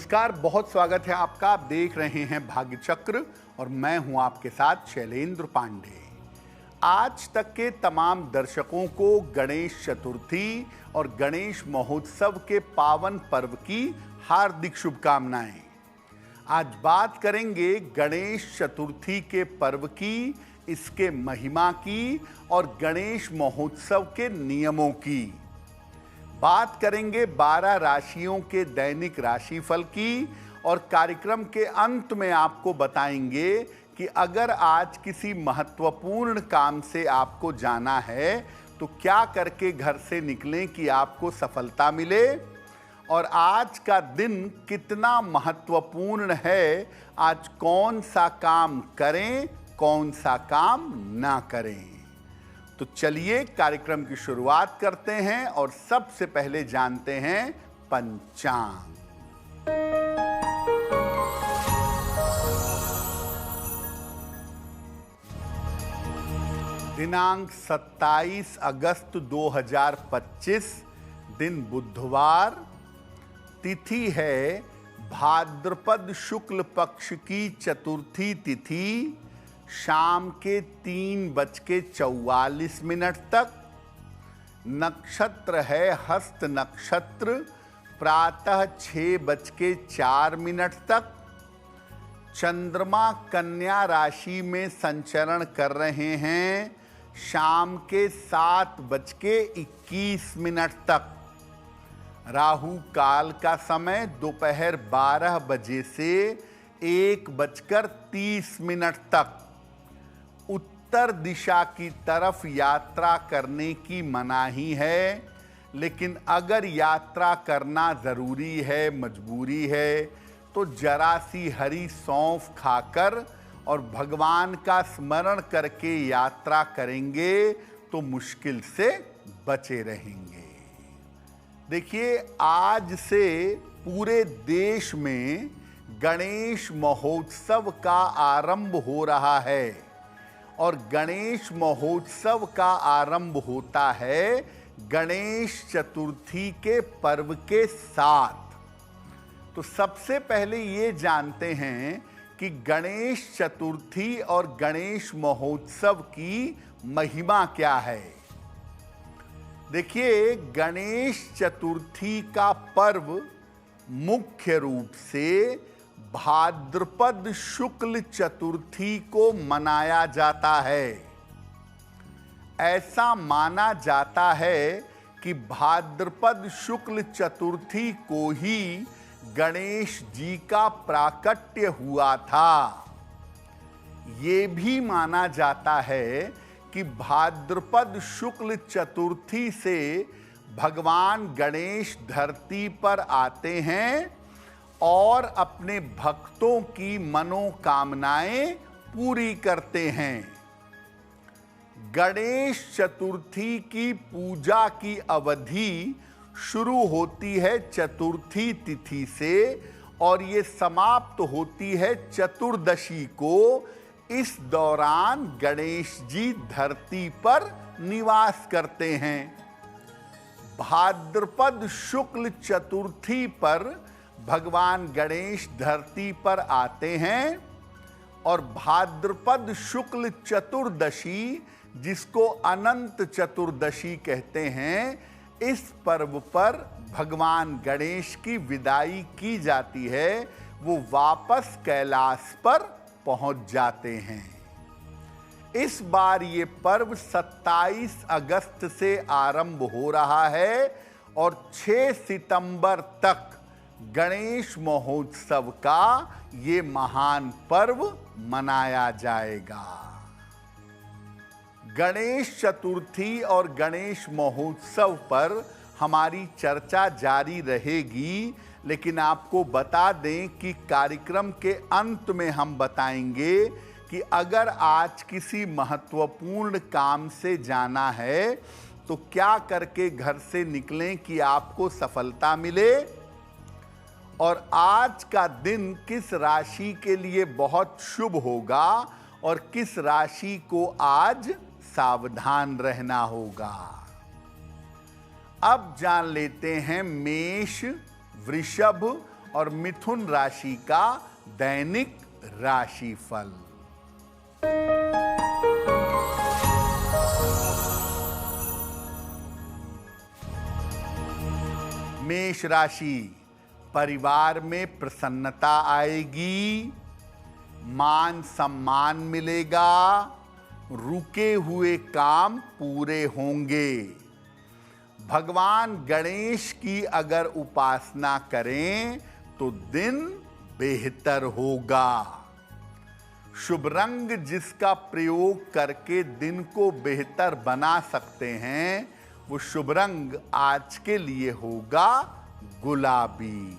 नमस्कार, बहुत स्वागत है आपका। आप देख रहे हैं भाग्य चक्र और मैं हूं आपके साथ शैलेंद्र पांडे। आज तक के तमाम दर्शकों को गणेश चतुर्थी और गणेश महोत्सव के पावन पर्व की हार्दिक शुभकामनाएं। आज बात करेंगे गणेश चतुर्थी के पर्व की, इसके महिमा की और गणेश महोत्सव के नियमों की। बात करेंगे 12 राशियों के दैनिक राशिफल की और कार्यक्रम के अंत में आपको बताएंगे कि अगर आज किसी महत्वपूर्ण काम से आपको जाना है तो क्या करके घर से निकलें कि आपको सफलता मिले, और आज का दिन कितना महत्वपूर्ण है, आज कौन सा काम करें, कौन सा काम ना करें। तो चलिए कार्यक्रम की शुरुआत करते हैं और सबसे पहले जानते हैं पंचांग। दिनांक 27 अगस्त 2025, दिन बुधवार, तिथि है भाद्रपद शुक्ल पक्ष की चतुर्थी तिथि, शाम के 3:44 तक। नक्षत्र है हस्त नक्षत्र, प्रातः 6:04 तक। चंद्रमा कन्या राशि में संचरण कर रहे हैं, शाम के 7:21 तक। राहु काल का समय दोपहर 12 बजे से 1:30 तक। उत्तर दिशा की तरफ यात्रा करने की मनाही है, लेकिन अगर यात्रा करना ज़रूरी है, मजबूरी है, तो जरा सी हरी सौंफ खाकर और भगवान का स्मरण करके यात्रा करेंगे तो मुश्किल से बचे रहेंगे। देखिए, आज से पूरे देश में गणेश महोत्सव का आरंभ हो रहा है और गणेश महोत्सव का आरंभ होता है गणेश चतुर्थी के पर्व के साथ। तो सबसे पहले ये जानते हैं कि गणेश चतुर्थी और गणेश महोत्सव की महिमा क्या है। देखिए, गणेश चतुर्थी का पर्व मुख्य रूप से भाद्रपद शुक्ल चतुर्थी को मनाया जाता है। ऐसा माना जाता है कि भाद्रपद शुक्ल चतुर्थी को ही गणेश जी का प्राकट्य हुआ था। ये भी माना जाता है कि भाद्रपद शुक्ल चतुर्थी से भगवान गणेश धरती पर आते हैं और अपने भक्तों की मनोकामनाएं पूरी करते हैं। गणेश चतुर्थी की पूजा की अवधि शुरू होती है चतुर्थी तिथि से और ये समाप्त होती है चतुर्दशी को। इस दौरान गणेश जी धरती पर निवास करते हैं। भाद्रपद शुक्ल चतुर्थी पर भगवान गणेश धरती पर आते हैं और भाद्रपद शुक्ल चतुर्दशी, जिसको अनंत चतुर्दशी कहते हैं, इस पर्व पर भगवान गणेश की विदाई की जाती है। वो वापस कैलाश पर पहुंच जाते हैं। इस बार ये पर्व 27 अगस्त से आरंभ हो रहा है और 6 सितंबर तक गणेश महोत्सव का ये महान पर्व मनाया जाएगा। गणेश चतुर्थी और गणेश महोत्सव पर हमारी चर्चा जारी रहेगी, लेकिन आपको बता दें कि कार्यक्रम के अंत में हम बताएंगे कि अगर आज किसी महत्वपूर्ण काम से जाना है तो क्या करके घर से निकलें कि आपको सफलता मिले, और आज का दिन किस राशि के लिए बहुत शुभ होगा और किस राशि को आज सावधान रहना होगा। अब जान लेते हैं मेष, वृषभ और मिथुन राशि का दैनिक राशिफल। मेष राशि, परिवार में प्रसन्नता आएगी, मान सम्मान मिलेगा, रुके हुए काम पूरे होंगे। भगवान गणेश की अगर उपासना करें तो दिन बेहतर होगा। शुभ रंग जिसका प्रयोग करके दिन को बेहतर बना सकते हैं, वो शुभ रंग आज के लिए होगा गुलाबी।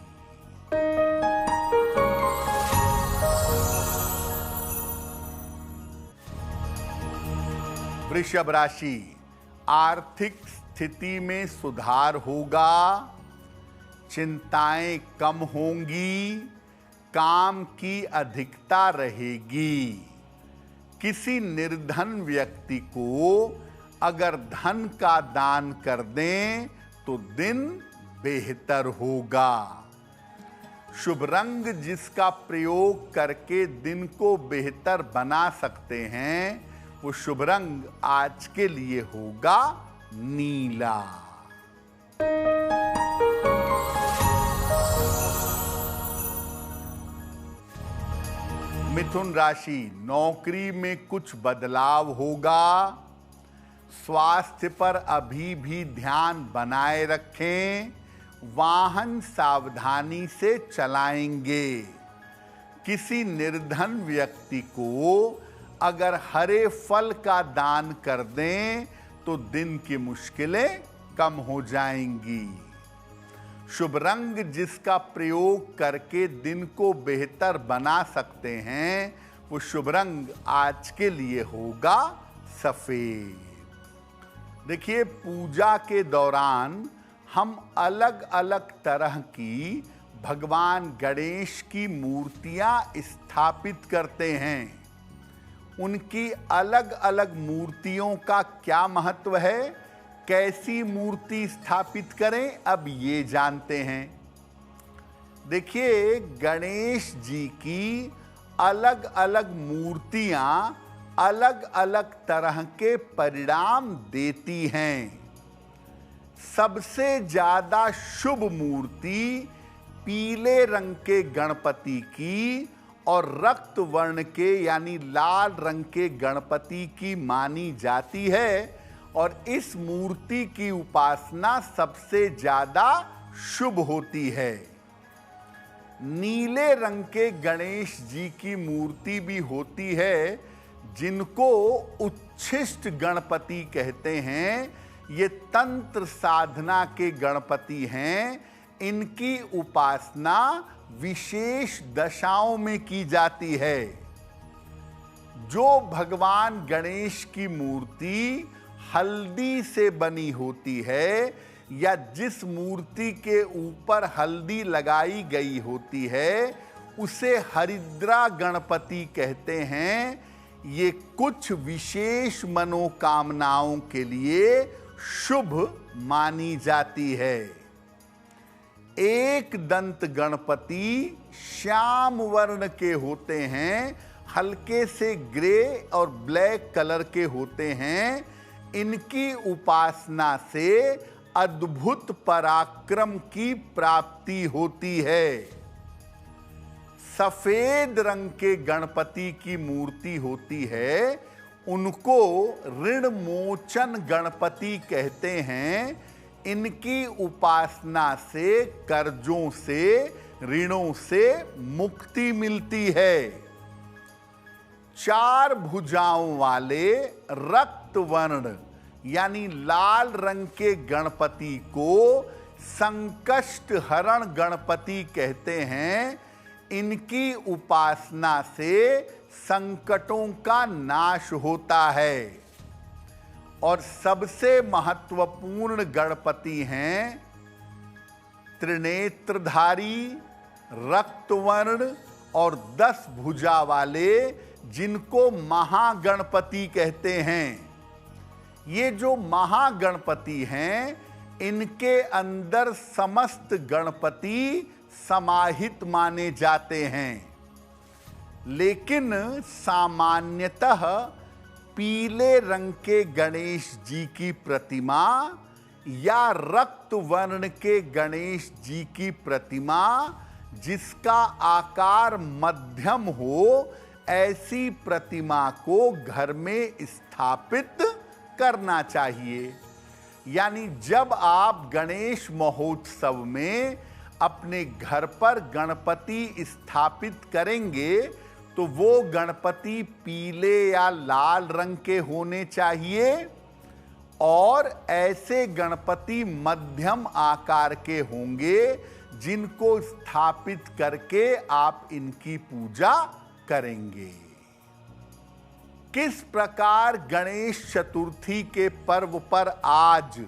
वृषभ राशि, आर्थिक स्थिति में सुधार होगा, चिंताएं कम होंगी, काम की अधिकता रहेगी। किसी निर्धन व्यक्ति को अगर धन का दान कर दें तो दिन बेहतर होगा। शुभ रंग जिसका प्रयोग करके दिन को बेहतर बना सकते हैं, वो शुभ रंग आज के लिए होगा नीला। मिथुन राशि, नौकरी में कुछ बदलाव होगा, स्वास्थ्य पर अभी भी ध्यान बनाए रखें, वाहन सावधानी से चलाएंगे। किसी निर्धन व्यक्ति को अगर हरे फल का दान कर दें तो दिन की मुश्किलें कम हो जाएंगी। शुभ रंग जिसका प्रयोग करके दिन को बेहतर बना सकते हैं, वो शुभ रंग आज के लिए होगा सफेद। देखिए, पूजा के दौरान हम अलग अलग तरह की भगवान गणेश की मूर्तियां स्थापित करते हैं। उनकी अलग अलग मूर्तियों का क्या महत्व है, कैसी मूर्ति स्थापित करें, अब ये जानते हैं। देखिए, गणेश जी की अलग अलग मूर्तियां अलग अलग तरह के परिणाम देती हैं। सबसे ज्यादा शुभ मूर्ति पीले रंग के गणपति की और रक्त वर्ण के यानी लाल रंग के गणपति की मानी जाती है, और इस मूर्ति की उपासना सबसे ज्यादा शुभ होती है। नीले रंग के गणेश जी की मूर्ति भी होती है, जिनको उच्छिष्ट गणपति कहते हैं। ये तंत्र साधना के गणपति हैं। इनकी उपासना विशेष दशाओं में की जाती है। जो भगवान गणेश की मूर्ति हल्दी से बनी होती है या जिस मूर्ति के ऊपर हल्दी लगाई गई होती है, उसे हरिद्रा गणपति कहते हैं। ये कुछ विशेष मनोकामनाओं के लिए शुभ मानी जाती है। एक दंत गणपति श्याम वर्ण के होते हैं, हल्के से ग्रे और ब्लैक कलर के होते हैं। इनकी उपासना से अद्भुत पराक्रम की प्राप्ति होती है। सफेद रंग के गणपति की मूर्ति होती है, उनको ऋण मोचन गणपति कहते हैं। इनकी उपासना से कर्जों से, ऋणों से मुक्ति मिलती है। चार भुजाओं वाले रक्त वर्ण यानी लाल रंग के गणपति को संकष्ट हरण गणपति कहते हैं। इनकी उपासना से संकटों का नाश होता है। और सबसे महत्वपूर्ण गणपति हैं त्रिनेत्रधारी, रक्तवर्ण और 10 भुजा वाले, जिनको महागणपति कहते हैं। ये जो महागणपति हैं, इनके अंदर समस्त गणपति समाहित माने जाते हैं, लेकिन सामान्यतः पीले रंग के गणेश जी की प्रतिमा या रक्त वर्ण के गणेश जी की प्रतिमा जिसका आकार मध्यम हो, ऐसी प्रतिमा को घर में स्थापित करना चाहिए। यानी जब आप गणेश महोत्सव में अपने घर पर गणपति स्थापित करेंगे तो वो गणपति पीले या लाल रंग के होने चाहिए और ऐसे गणपति मध्यम आकार के होंगे जिनको स्थापित करके आप इनकी पूजा करेंगे। किस प्रकार गणेश चतुर्थी के पर्व पर आज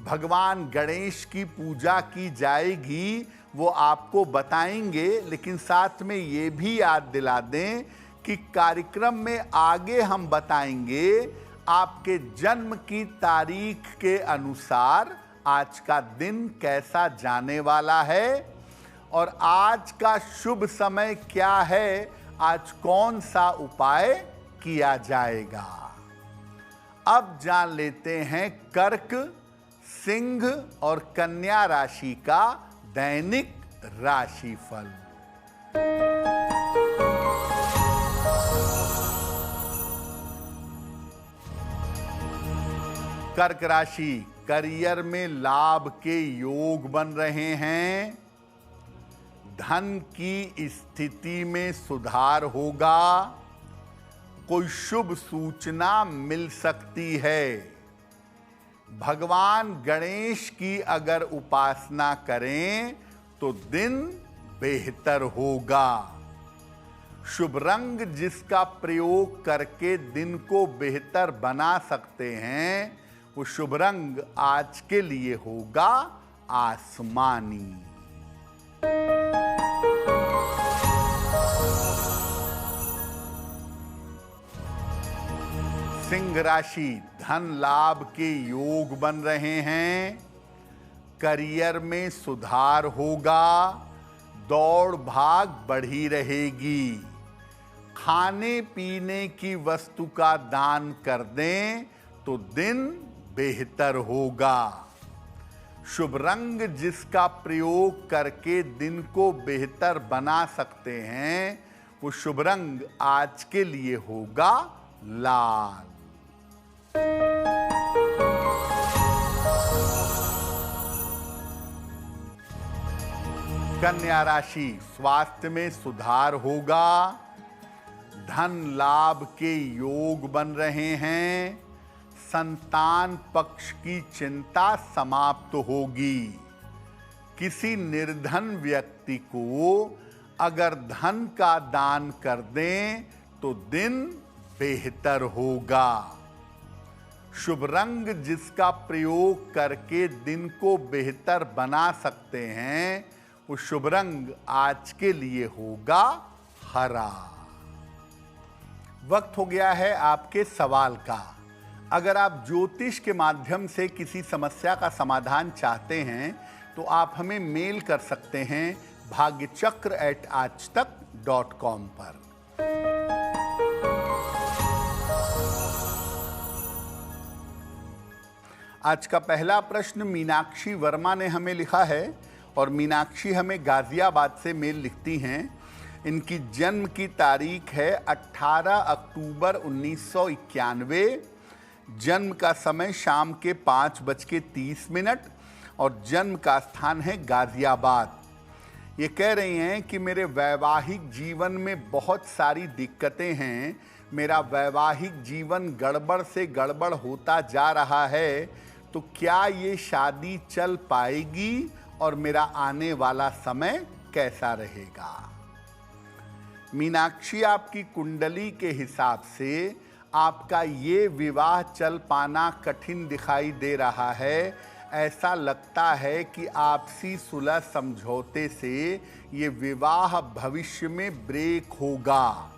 भगवान गणेश की पूजा की जाएगी वो आपको बताएंगे, लेकिन साथ में ये भी याद दिला दें कि कार्यक्रम में आगे हम बताएंगे आपके जन्म की तारीख के अनुसार आज का दिन कैसा जाने वाला है और आज का शुभ समय क्या है, आज कौन सा उपाय किया जाएगा। अब जान लेते हैं कर्क, सिंह और कन्या राशि का दैनिक राशिफल। कर्क राशि, करियर में लाभ के योग बन रहे हैं, धन की स्थिति में सुधार होगा, कोई शुभ सूचना मिल सकती है। भगवान गणेश की अगर उपासना करें तो दिन बेहतर होगा। शुभ रंग जिसका प्रयोग करके दिन को बेहतर बना सकते हैं वो शुभ रंग आज के लिए होगा आसमानी। सिंह राशि, धन लाभ के योग बन रहे हैं, करियर में सुधार होगा, दौड़ भाग बढ़ी रहेगी, खाने पीने की वस्तु का दान कर दें तो दिन बेहतर होगा। शुभ रंग जिसका प्रयोग करके दिन को बेहतर बना सकते हैं वो शुभ रंग आज के लिए होगा लाल। कन्या राशि, स्वास्थ्य में सुधार होगा, धन लाभ के योग बन रहे हैं, संतान पक्ष की चिंता समाप्त होगी। किसी निर्धन व्यक्ति को अगर धन का दान कर दें तो दिन बेहतर होगा। शुभ रंग जिसका प्रयोग करके दिन को बेहतर बना सकते हैं वो शुभ रंग आज के लिए होगा हरा। वक्त हो गया है आपके सवाल का। अगर आप ज्योतिष के माध्यम से किसी समस्या का समाधान चाहते हैं तो आप हमें मेल कर सकते हैं bhagyachakra@aajtak.com पर। आज का पहला प्रश्न मीनाक्षी वर्मा ने हमें लिखा है और मीनाक्षी हमें गाजियाबाद से मेल लिखती हैं। इनकी जन्म की तारीख है 18 अक्टूबर 1991, जन्म का समय शाम के 5:30 और जन्म का स्थान है गाजियाबाद। ये कह रही हैं कि मेरे वैवाहिक जीवन में बहुत सारी दिक्कतें हैं, मेरा वैवाहिक जीवन गड़बड़ से गड़बड़ होता जा रहा है, तो क्या ये शादी चल पाएगी और मेरा आने वाला समय कैसा रहेगा। मीनाक्षी, आपकी कुंडली के हिसाब से आपका ये विवाह चल पाना कठिन दिखाई दे रहा है। ऐसा लगता है कि आपसी सुलह समझौते से ये विवाह भविष्य में ब्रेक होगा।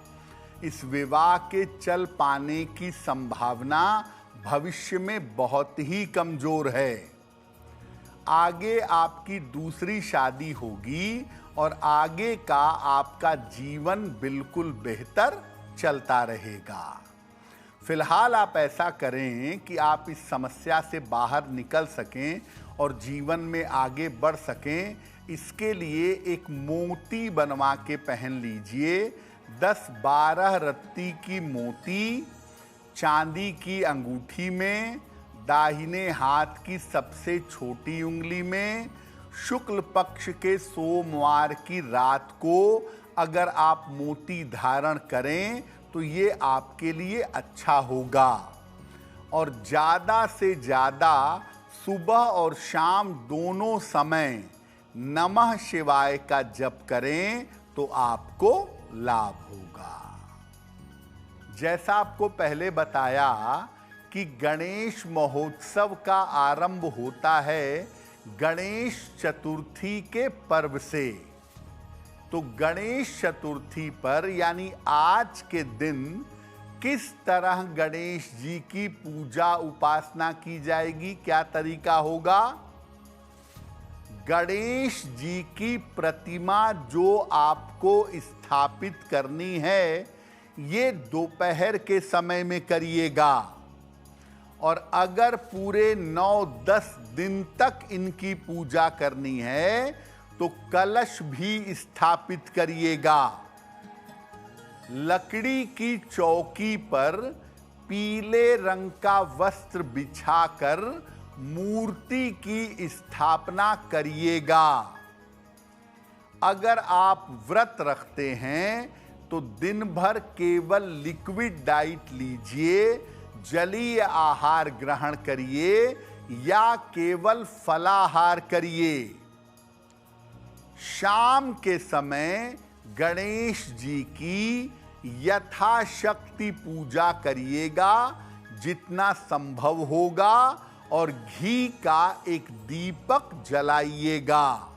इस विवाह के चल पाने की संभावना भविष्य में बहुत ही कमजोर है। आगे आपकी दूसरी शादी होगी और आगे का आपका जीवन बिल्कुल बेहतर चलता रहेगा। फिलहाल आप ऐसा करें कि आप इस समस्या से बाहर निकल सकें और जीवन में आगे बढ़ सकें। इसके लिए एक मोती बनवा के पहन लीजिए। 10-12 रत्ती की मोती चांदी की अंगूठी में, दाहिने हाथ की सबसे छोटी उंगली में, शुक्ल पक्ष के सोमवार की रात को अगर आप मोती धारण करें तो ये आपके लिए अच्छा होगा। और ज़्यादा से ज़्यादा सुबह और शाम दोनों समय नमः शिवाय का जप करें तो आपको लाभ होगा। जैसा आपको पहले बताया कि गणेश महोत्सव का आरंभ होता है गणेश चतुर्थी के पर्व से। तो गणेश चतुर्थी पर यानी आज के दिन किस तरह गणेश जी की पूजा उपासना की जाएगी, क्या तरीका होगा? गणेश जी की प्रतिमा जो आपको स्थापित करनी है ये दोपहर के समय में करिएगा। और अगर पूरे 9-10 दिन तक इनकी पूजा करनी है तो कलश भी स्थापित करिएगा। लकड़ी की चौकी पर पीले रंग का वस्त्र बिछाकर मूर्ति की स्थापना करिएगा। अगर आप व्रत रखते हैं तो दिन भर केवल लिक्विड डाइट लीजिए, जलीय आहार ग्रहण करिए या केवल फलाहार करिए। शाम के समय गणेश जी की यथाशक्ति पूजा करिएगा जितना संभव होगा और घी का एक दीपक जलाइएगा।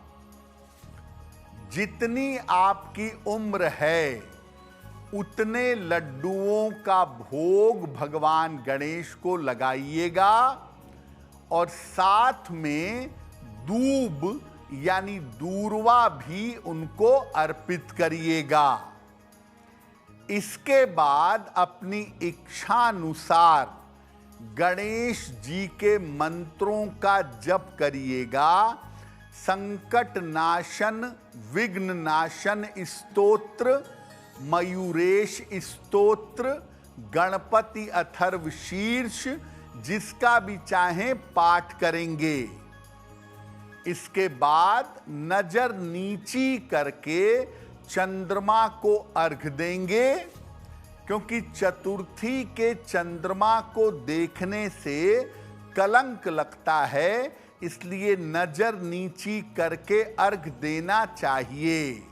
जितनी आपकी उम्र है उतने लड्डुओं का भोग भगवान गणेश को लगाइएगा और साथ में दूब यानी दूर्वा भी उनको अर्पित करिएगा। इसके बाद अपनी इच्छानुसार गणेश जी के मंत्रों का जप करिएगा। संकट नाशन, विघ्न नाशन स्तोत्र, मयूरेश स्तोत्र, गणपति अथर्व शीर्ष, जिसका भी चाहें पाठ करेंगे। इसके बाद नजर नीची करके चंद्रमा को अर्घ देंगे, क्योंकि चतुर्थी के चंद्रमा को देखने से कलंक लगता है, इसलिए नजर नीची करके अर्घ देना चाहिए।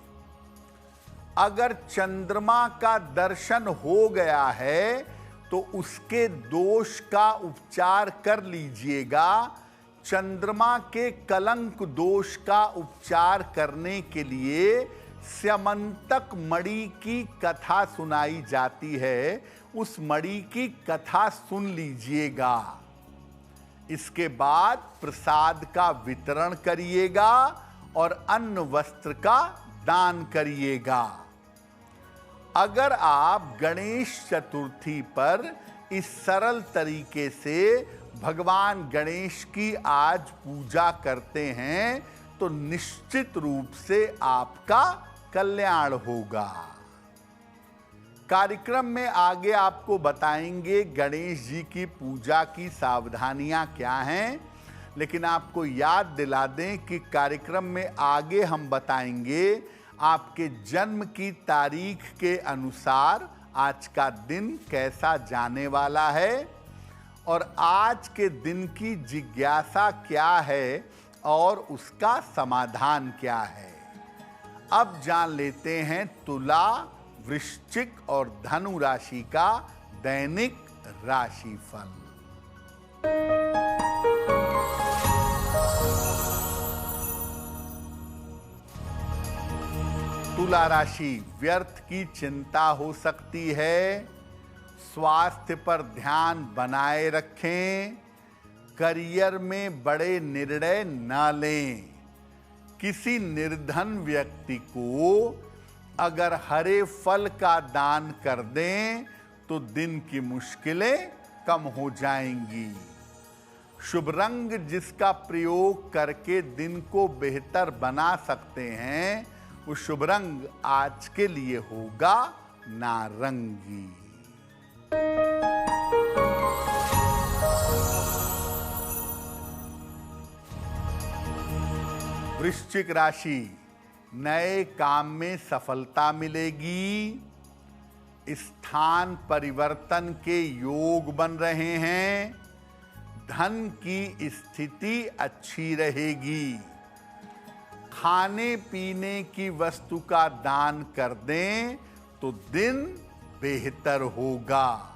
अगर चंद्रमा का दर्शन हो गया है तो उसके दोष का उपचार कर लीजिएगा। चंद्रमा के कलंक दोष का उपचार करने के लिए स्यमंतक मणि की कथा सुनाई जाती है, उस मणि की कथा सुन लीजिएगा। इसके बाद प्रसाद का वितरण करिएगा और अन्न वस्त्र का दान करिएगा। अगर आप गणेश चतुर्थी पर इस सरल तरीके से भगवान गणेश की आज पूजा करते हैं तो निश्चित रूप से आपका कल्याण होगा। कार्यक्रम में आगे आपको बताएंगे गणेश जी की पूजा की सावधानियां क्या हैं, लेकिन आपको याद दिला दें कि कार्यक्रम में आगे हम बताएंगे आपके जन्म की तारीख के अनुसार आज का दिन कैसा जाने वाला है और आज के दिन की जिज्ञासा क्या है और उसका समाधान क्या है। अब जान लेते हैं तुला, वृश्चिक और धनु राशि का दैनिक राशिफल। तुला राशि, व्यर्थ की चिंता हो सकती है। स्वास्थ्य पर ध्यान बनाए रखें। करियर में बड़े निर्णय ना लें। किसी निर्धन व्यक्ति को अगर हरे फल का दान कर दें तो दिन की मुश्किलें कम हो जाएंगी। शुभ रंग जिसका प्रयोग करके दिन को बेहतर बना सकते हैं, वो शुभ रंग आज के लिए होगा नारंगी। वृश्चिक राशि, नए काम में सफलता मिलेगी। स्थान परिवर्तन के योग बन रहे हैं। धन की स्थिति अच्छी रहेगी। खाने पीने की वस्तु का दान कर दें तो दिन बेहतर होगा।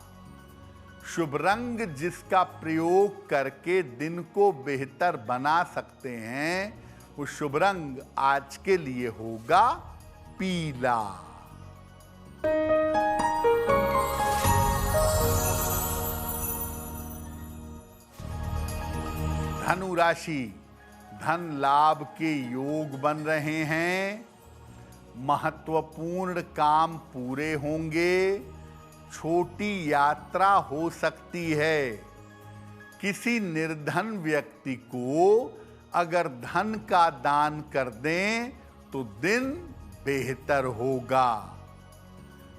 शुभ रंग जिसका प्रयोग करके दिन को बेहतर बना सकते हैं, वो शुभ रंग आज के लिए होगा पीला। धनु राशि, धन लाभ के योग बन रहे हैं। महत्वपूर्ण काम पूरे होंगे। छोटी यात्रा हो सकती है। किसी निर्धन व्यक्ति को अगर धन का दान कर दें तो दिन बेहतर होगा।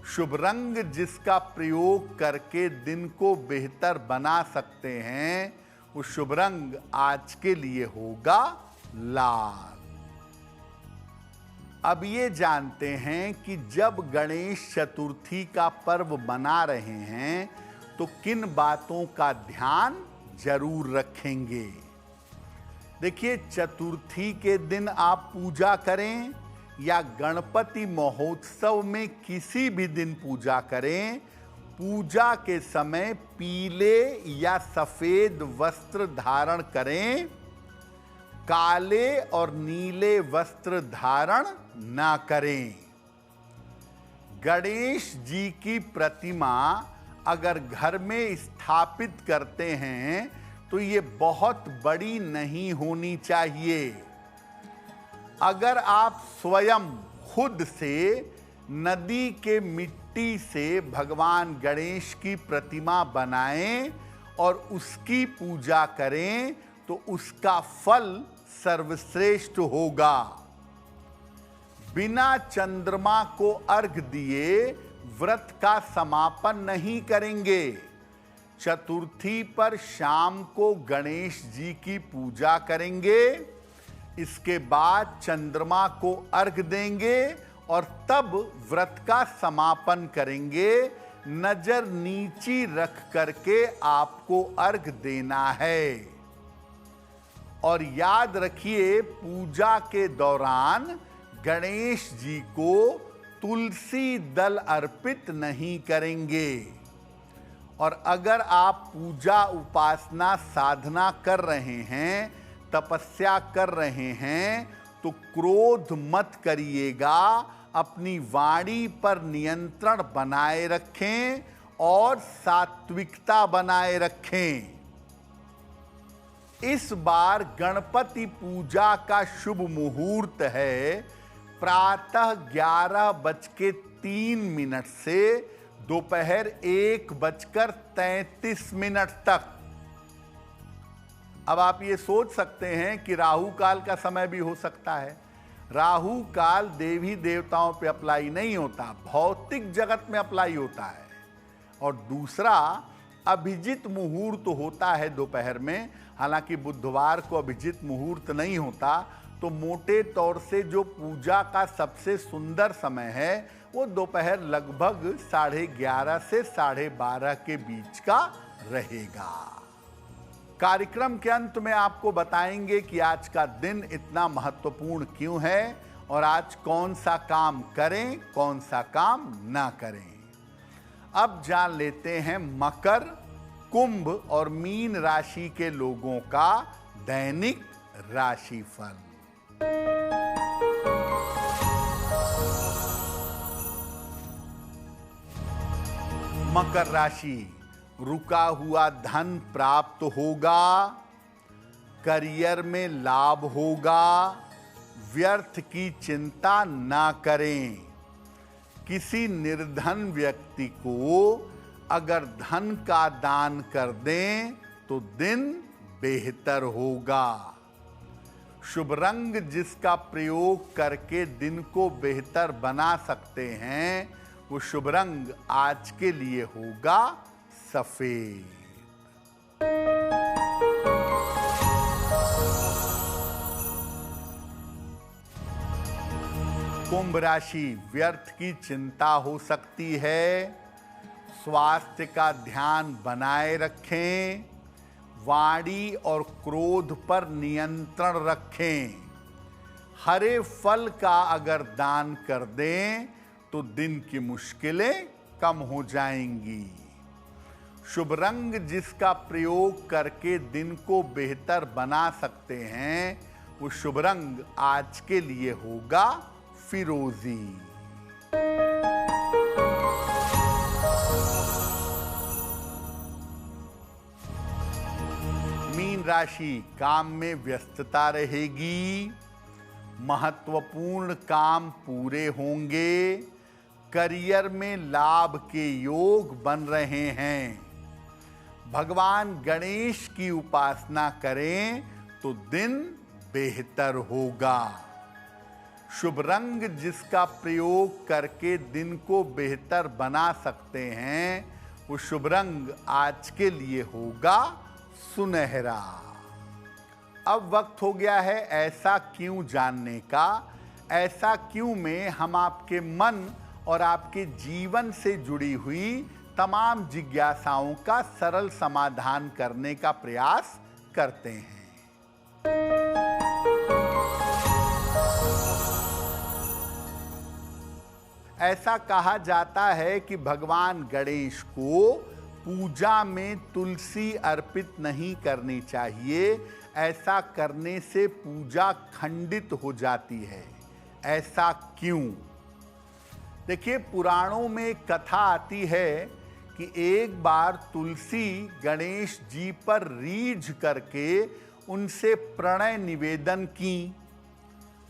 शुभ रंग जिसका प्रयोग करके दिन को बेहतर बना सकते हैं, वो शुभ रंग आज के लिए होगा लाल। अब ये जानते हैं कि जब गणेश चतुर्थी का पर्व मना रहे हैं तो किन बातों का ध्यान जरूर रखेंगे। देखिए, चतुर्थी के दिन आप पूजा करें या गणपति महोत्सव में किसी भी दिन पूजा करें, पूजा के समय पीले या सफेद वस्त्र धारण करें। काले और नीले वस्त्र धारण ना करें। गणेश जी की प्रतिमा अगर घर में स्थापित करते हैं तो ये बहुत बड़ी नहीं होनी चाहिए। अगर आप स्वयं खुद से नदी के मिट्टी से भगवान गणेश की प्रतिमा बनाएं और उसकी पूजा करें तो उसका फल सर्वश्रेष्ठ होगा। बिना चंद्रमा को अर्घ दिए व्रत का समापन नहीं करेंगे। चतुर्थी पर शाम को गणेश जी की पूजा करेंगे। इसके बाद चंद्रमा को अर्घ देंगे और तब व्रत का समापन करेंगे। नजर नीची रख करके आपको अर्घ देना है। और याद रखिए, पूजा के दौरान गणेश जी को तुलसी दल अर्पित नहीं करेंगे। और अगर आप पूजा उपासना साधना कर रहे हैं, तपस्या कर रहे हैं, तो क्रोध मत करिएगा। अपनी वाणी पर नियंत्रण बनाए रखें और सात्विकता बनाए रखें। इस बार गणपति पूजा का शुभ मुहूर्त है प्रातः 11:03 से दोपहर 1:33 तक। अब आप ये सोच सकते हैं कि राहु काल का समय भी हो सकता है। राहु काल देवी देवताओं पे अप्लाई नहीं होता, भौतिक जगत में अप्लाई होता है। और दूसरा, अभिजित मुहूर्त होता है दोपहर में। हालांकि बुधवार को अभिजित मुहूर्त नहीं होता, तो मोटे तौर से जो पूजा का सबसे सुंदर समय है वो दोपहर लगभग 11:30 से 12:30 के बीच का रहेगा। कार्यक्रम के अंत में आपको बताएंगे कि आज का दिन इतना महत्वपूर्ण क्यों है और आज कौन सा काम करें, कौन सा काम ना करें। अब जान लेते हैं मकर, कुंभ और मीन राशि के लोगों का दैनिक राशिफल। मकर राशि, रुका हुआ धन प्राप्त होगा। करियर में लाभ होगा। व्यर्थ की चिंता ना करें। किसी निर्धन व्यक्ति को अगर धन का दान कर दें तो दिन बेहतर होगा। शुभ रंग जिसका प्रयोग करके दिन को बेहतर बना सकते हैं, वो शुभ रंग आज के लिए होगा सफेद। कुंभ राशि, व्यर्थ की चिंता हो सकती है। स्वास्थ्य का ध्यान बनाए रखें। वाणी और क्रोध पर नियंत्रण रखें। हरे फल का अगर दान कर दें तो दिन की मुश्किलें कम हो जाएंगी। शुभ रंग जिसका प्रयोग करके दिन को बेहतर बना सकते हैं, वो शुभ रंग आज के लिए होगा फिरोजी। मीन राशि, काम में व्यस्तता रहेगी। महत्वपूर्ण काम पूरे होंगे। करियर में लाभ के योग बन रहे हैं। भगवान गणेश की उपासना करें तो दिन बेहतर होगा। शुभ रंग जिसका प्रयोग करके दिन को बेहतर बना सकते हैं, वो शुभ रंग आज के लिए होगा सुनहरा। अब वक्त हो गया है ऐसा क्यों जानने का। ऐसा क्यों में हम आपके मन और आपके जीवन से जुड़ी हुई तमाम जिज्ञासाओं का सरल समाधान करने का प्रयास करते हैं। ऐसा कहा जाता है कि भगवान गणेश को पूजा में तुलसी अर्पित नहीं करनी चाहिए। ऐसा करने से पूजा खंडित हो जाती है। ऐसा क्यों? देखिए, पुराणों में कथा आती है कि एक बार तुलसी गणेश जी पर रीझ करके उनसे प्रणय निवेदन की।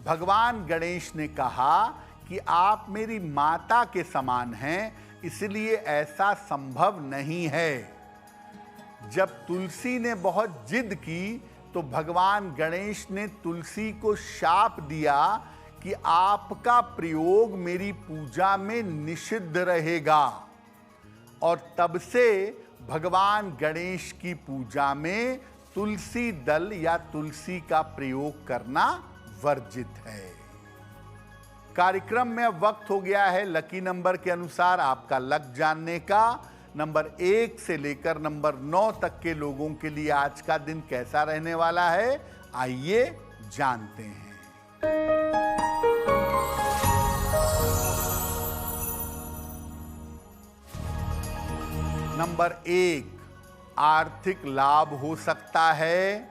भगवान गणेश ने कहा कि आप मेरी माता के समान हैं, इसलिए ऐसा संभव नहीं है। जब तुलसी ने बहुत जिद की तो भगवान गणेश ने तुलसी को शाप दिया कि आपका प्रयोग मेरी पूजा में निषिद्ध रहेगा। और तब से भगवान गणेश की पूजा में तुलसी दल या तुलसी का प्रयोग करना वर्जित है। कार्यक्रम में अब वक्त हो गया है लकी नंबर के अनुसार आपका लक जानने का। नंबर 1 से लेकर नंबर 9 तक के लोगों के लिए आज का दिन कैसा रहने वाला है, आइए जानते हैं। नंबर 1, आर्थिक लाभ हो सकता है।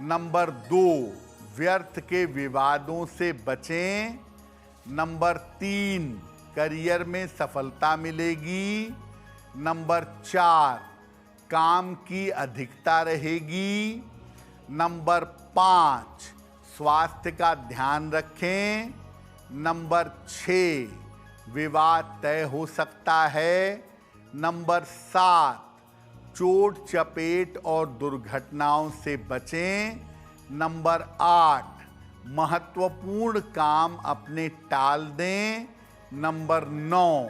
नंबर 2, व्यर्थ के विवादों से बचें। नंबर 3, करियर में सफलता मिलेगी। नंबर 4, काम की अधिकता रहेगी। नंबर 5, स्वास्थ्य का ध्यान रखें। नंबर 6, विवाद तय हो सकता है। नंबर 7, चोट चपेट और दुर्घटनाओं से बचें। नंबर 8, महत्वपूर्ण काम अपने टाल दें। नंबर 9,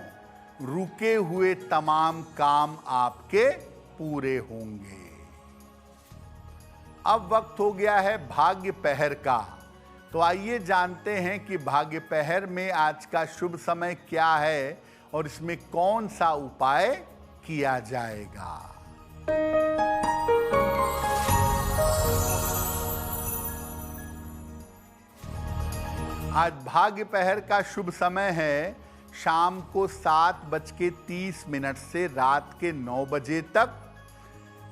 रुके हुए तमाम काम आपके पूरे होंगे। अब वक्त हो गया है भाग्य पहर का। तो आइए जानते हैं कि भाग्य पहर में आज का शुभ समय क्या है और इसमें कौन सा उपाय किया जाएगा। आज भाग्य पहर का शुभ समय है शाम को 7:30 से रात के 9 बजे तक।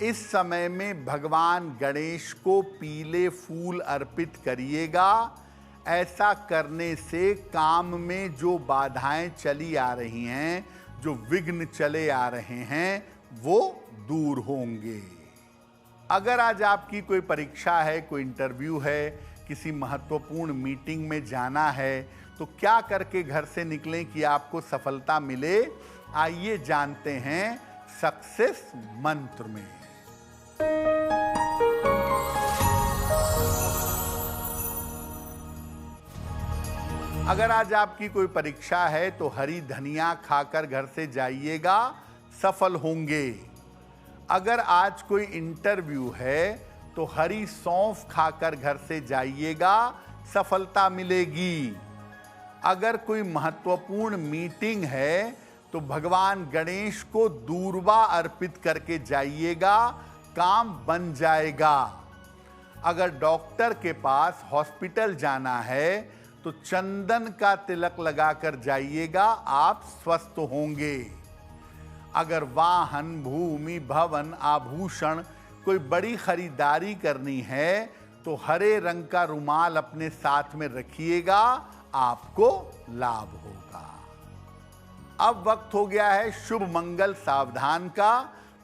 इस समय में भगवान गणेश को पीले फूल अर्पित करिएगा। ऐसा करने से काम में जो बाधाएं चली आ रही हैं, जो विघ्न चले आ रहे हैं, वो दूर होंगे। अगर आज आपकी कोई परीक्षा है, कोई इंटरव्यू है, किसी महत्वपूर्ण मीटिंग में जाना है, तो क्या करके घर से निकलें कि आपको सफलता मिले? आइए जानते हैं सक्सेस मंत्र में। अगर आज आपकी कोई परीक्षा है तो हरी धनिया खाकर घर से जाइएगा, सफल होंगे। अगर आज कोई इंटरव्यू है तो हरी सौंफ खाकर घर से जाइएगा, सफलता मिलेगी। अगर कोई महत्वपूर्ण मीटिंग है तो भगवान गणेश को दूर्वा अर्पित करके जाइएगा, काम बन जाएगा। अगर डॉक्टर के पास हॉस्पिटल जाना है तो चंदन का तिलक लगाकर जाइएगा, आप स्वस्थ होंगे। अगर वाहन, भूमि, भवन, आभूषण कोई बड़ी खरीदारी करनी है तो हरे रंग का रुमाल अपने साथ में रखिएगा, आपको लाभ होगा। अब वक्त हो गया है शुभ मंगल सावधान का।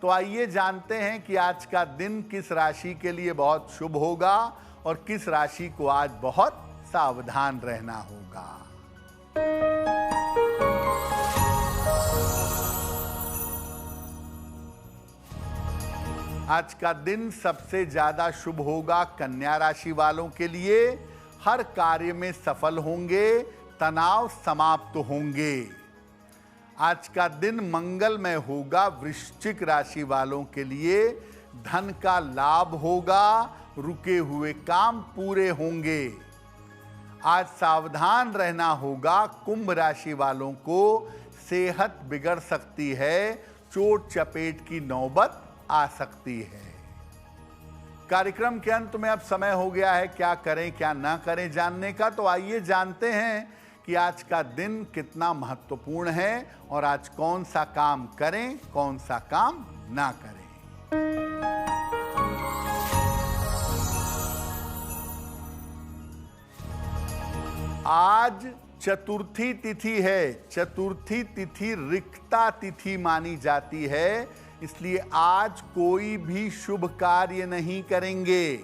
तो आइए जानते हैं कि आज का दिन किस राशि के लिए बहुत शुभ होगा और किस राशि को आज बहुत सावधान रहना होगा। आज का दिन सबसे ज्यादा शुभ होगा कन्या राशि वालों के लिए। हर कार्य में सफल होंगे, तनाव समाप्त होंगे। आज का दिन मंगलमय होगा वृश्चिक राशि वालों के लिए। धन का लाभ होगा, रुके हुए काम पूरे होंगे। आज सावधान रहना होगा कुंभ राशि वालों को। सेहत बिगड़ सकती है, चोट चपेट की नौबत आ सकती है। कार्यक्रम के अंत में अब समय हो गया है क्या करें क्या ना करें जानने का। तो आइए जानते हैं कि आज का दिन कितना महत्वपूर्ण है और आज कौन सा काम करें, कौन सा काम ना करें। आज चतुर्थी तिथि है। चतुर्थी तिथि रिक्ता तिथि मानी जाती है, इसलिए आज कोई भी शुभ कार्य नहीं करेंगे।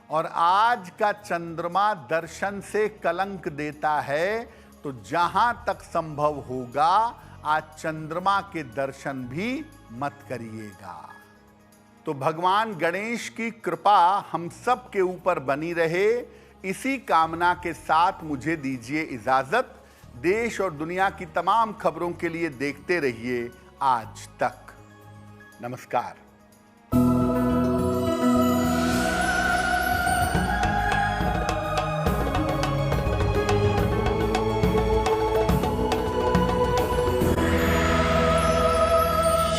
और आज का चंद्रमा दर्शन से कलंक देता है, तो जहां तक संभव होगा आज चंद्रमा के दर्शन भी मत करिएगा। तो भगवान गणेश की कृपा हम सब के ऊपर बनी रहे, इसी कामना के साथ मुझे दीजिए इजाजत। देश और दुनिया की तमाम खबरों के लिए देखते रहिए आज तक। नमस्कार।